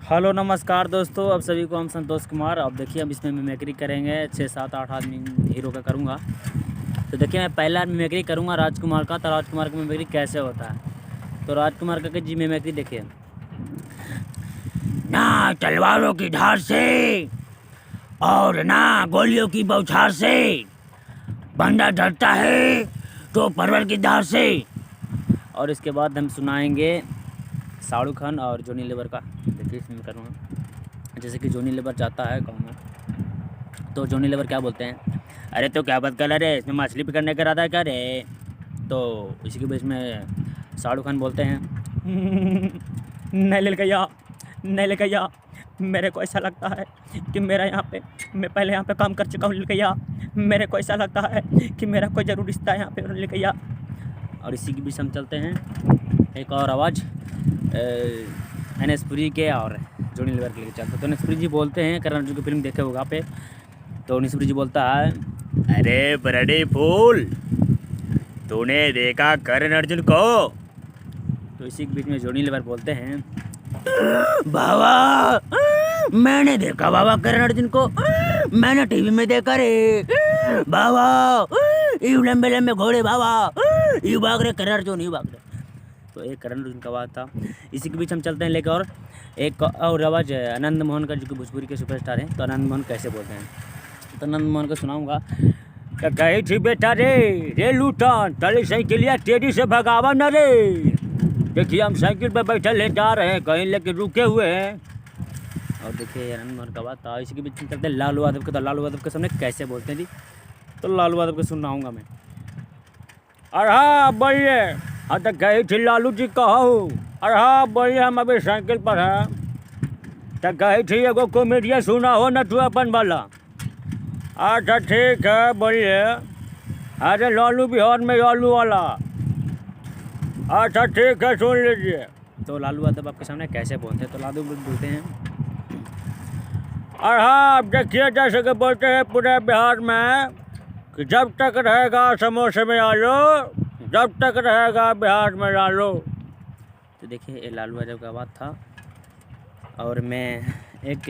Hello नमस्कार दोस्तों, अब सभी को हम संतोष कुमार। अब देखिए हम इसमें मिमिक्री करेंगे 6 7 8 आदमी हीरो का करूँगा। तो देखिए मैं पहला मिमिक्री करूँगा राजकुमार का। तो राजकुमार का मिमिक्री कैसे होता है, तो राजकुमार का जी मिमिक्री देखिए। ना तलवारों की धार से और ना गोलियों की बौछार से बंदा डरता है तो परवर की धार से। और इसके बाद हम सुनाएंगे शाहरुख खान और जॉनी लीवर का। देखिए इसमें करूँगा, जैसे कि जॉनी लीवर जाता है गाँव में, तो जॉनी लीवर क्या बोलते हैं, अरे तो क्या बात कर रहा रे, इसमें मछली पकड़ने का इरादा है क्या रे। तो इसी के बीच में शाहरुख खान बोलते हैं नहीं ललकैया, नहीं ललकैया, मेरे को ऐसा लगता है कि मेरा यहाँ पे, मैं पहले यहाँ पे काम कर चुका हूँ ललकैया, मेरे को ऐसा लगता है कि मेरा कोई ज़रूर रिश्ता है यहाँ पे ललकैया। और इसी के बीच हम चलते हैं एक और आवाज़ एनएसपुरी के और जॉनी लीवर के लिए चलते। तो एनएसपुरी जी बोलते हैं, करण अर्जुन की फिल्म देखे होगा पे, तो एनएसपुरी जी बोलता है, अरे बरडी फूल, तूने देखा करण अर्जुन को। तो इसी के बीच में जॉनी लीवर बोलते हैं, बाबा मैंने देखा बाबा करण अर्जुन को, मैंने टीवी में देखा रे बाबा, यू लंबे लंबे घोड़े बाबा, यू भाग रहे करण अर्जुन, यू भाग रहे। तो एक करण अर्जुन का बात था। इसी के बीच हम चलते हैं लेकर और एक और आवाज़ आनंद मोहन का, जो कि भोजपुरी के सुपरस्टार हैं। तो आनंद मोहन कैसे बोलते हैं, तो आनंद मोहन को सुनाऊंगा। कही थी बेटा रे लूटन तली साइकिलिया तेजी से भगावा न रे, देखिए हम साइकिल पर बैठे ले जा रहे हैं, कहीं लेके रुके हुए हैं। और देखिए आनंद मोहन का बात था। इसी के बीच में चलते हैं लालू यादव के। तो लालू यादव के सामने कैसे बोलते हैं जी, तो लालू यादव को सुनाऊंगा मैं। अरे हाँ बोलिए, हाँ तो कही थी लालू जी कहूँ, अरे हाँ बोलिए हम अभी साइकिल पर हैं, तो कही थी एगो कॉमेडिया सुना हो न तू अपन वाला। अच्छा ठीक है बोलिए, अरे लालू बिहार में लालू वाला, अच्छा ठीक है सुन लीजिए। तो लालू यादव आपके सामने कैसे बोलते हैं, तो लालू बोलते हैं, और हाँ आप देखिए जैसे कि बोलते हैं पूरे बिहार में कि जब तक रहेगा समोसे में आलू, जब तक रहेगा बिहार में लालू। तो देखिए ये लालू यादव का बात था। और मैं एक